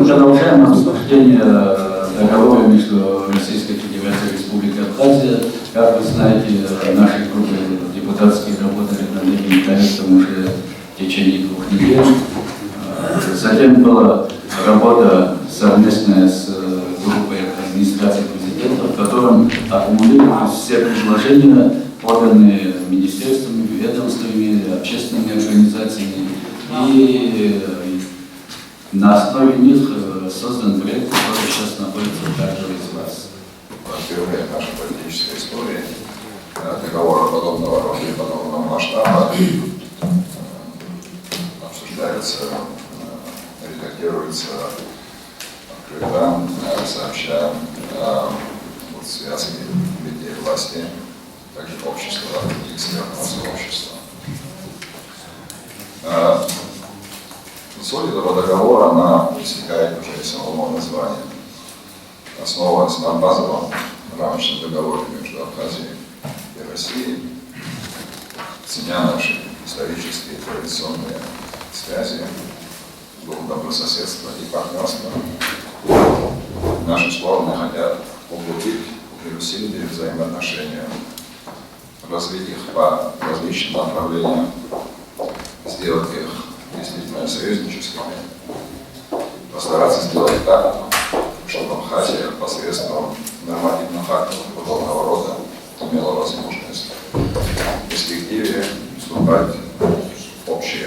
Мы продолжаем обсуждение договора между Российской Федерацией и Республикой Абхазия. Как вы знаете, наши группы депутатские работали над этим проектом уже в течение 2 недель. Затем была работа совместная с группой администрации президента, в котором аккумулировались все предложения, поданные министерствами, ведомствами, общественными организациями. И на основе них создан проект, который сейчас находится у каждого из вас. Впервые в нашей политической истории договора подобного рода и подобного масштаба обсуждается, редактируется открыто, сообща связки людей власти, также общества и экспертного сообщества. Суть этого договора, она вытекает уже из самого названия. Основываясь на базовом рамочном договоре между Абхазией и Россией, ценя наши исторические и традиционные связи, добрососедства и партнерства, наши стороны хотят углубить и усилить взаимоотношения, развить их по различным направлениям, сделать их действительно союзническими, постараться сделать так, чтобы Абхазия посредством нормативных актов подобного рода имела возможность в перспективе вступать в общие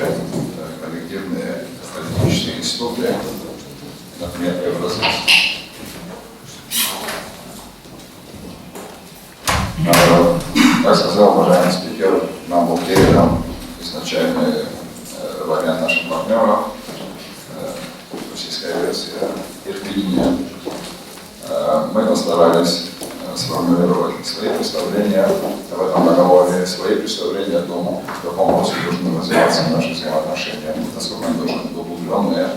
коллективные политические институты, например, Евразийский. Как сказал уважаемый спикер, нам был передан изначальный вариант наших партнеров, российская версия, их видение. Мы постарались сформулировать свои представления в этом договоре, свои представления о том, в каком образе должны развиваться наши взаимоотношения, насколько они должны быть углубленные,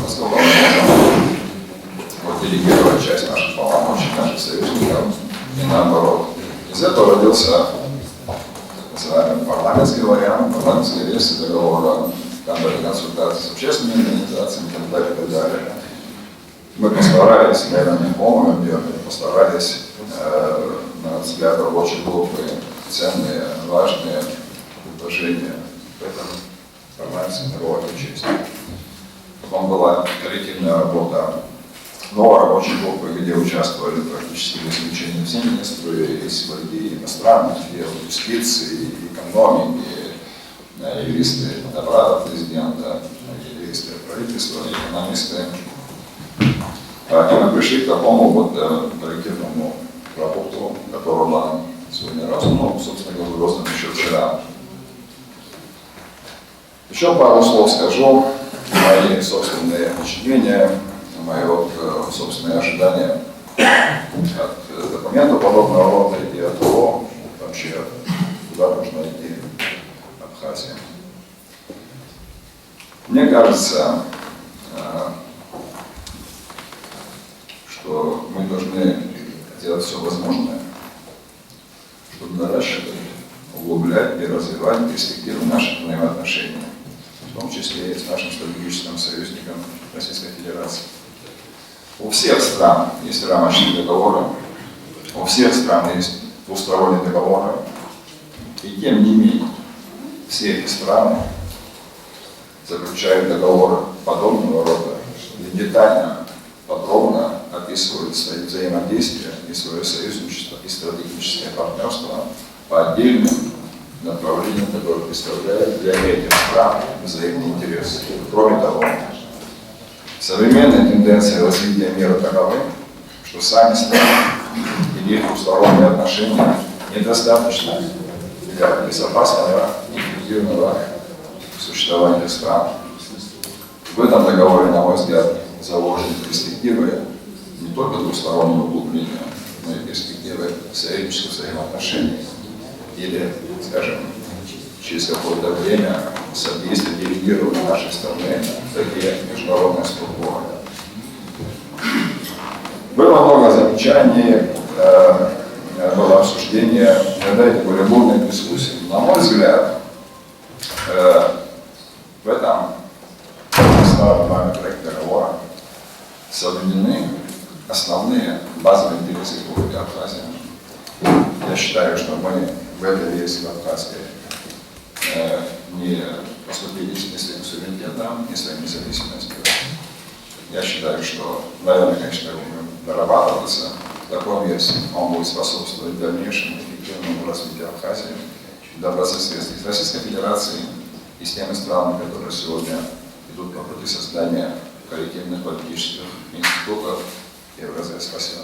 насколько мы можем делегировать часть наших полномочий, наших союзников и наоборот. Из этого родился называемый парламентский вариант, парламентская версия договора, там были консультации с общественными организациями и так далее, и так далее. Мы постарались, наверное, не в полном объеме, постарались, на взгляд рабочей группы, ценные, важные предложения в этом парламентском договоре учесть. Потом была коллективная работа новой рабочей группы, где участвовали практически без исключения все министры и иностранных дел, юстиции, экономики, юристы аппарата президента, юристы правительства, экономисты. И мы пришли к такому вот коллективному продукту, которого сегодня собственно говоря, роздан еще вчера. Еще пару слов скажу, мои собственные впечатления, мои собственные ожидания от документа подобного рода и от того, вообще, куда должна идти Абхазия. Мне кажется, что мы должны делать все возможное, чтобы наращивать, углублять и развивать перспективы наших взаимоотношений, в том числе и с нашим стратегическим союзником Российской Федерации. У всех стран есть рамочные договоры, у всех стран есть двусторонние договоры, и тем не менее все эти страны заключают договоры подобного рода, где детально, подробно описывают свои взаимодействия и свое союзничество и стратегическое партнерство по отдельным направлениям, которые представляют для этих стран взаимный интерес. Кроме того, современные тенденции развития мира таковы, что сами страны и их двусторонние отношения недостаточно для безопасного и эффективного существования стран. В этом договоре, на мой взгляд, заложены перспективы не только двустороннего углубления, но и перспективы союзнических взаимоотношений или, скажем, через какое-то время содействие делегирования нашей страны в такие международные структуры. Было много замечаний, было обсуждение, иногда это были бурные дискуссии. На мой взгляд, в этом старом нами проекте в этой версии в Абхазии не поступились ни своим суверенитетом, ни своей независимостью. Я считаю, что, наверное, конечно, будем дорабатываться в такой версии. Он будет способствовать дальнейшему эффективному развитию Абхазии, добрососедству с Российской Федерацией и с теми странами, которые сегодня идут по пути создания коллективных политических институтов Евразии. Спасибо.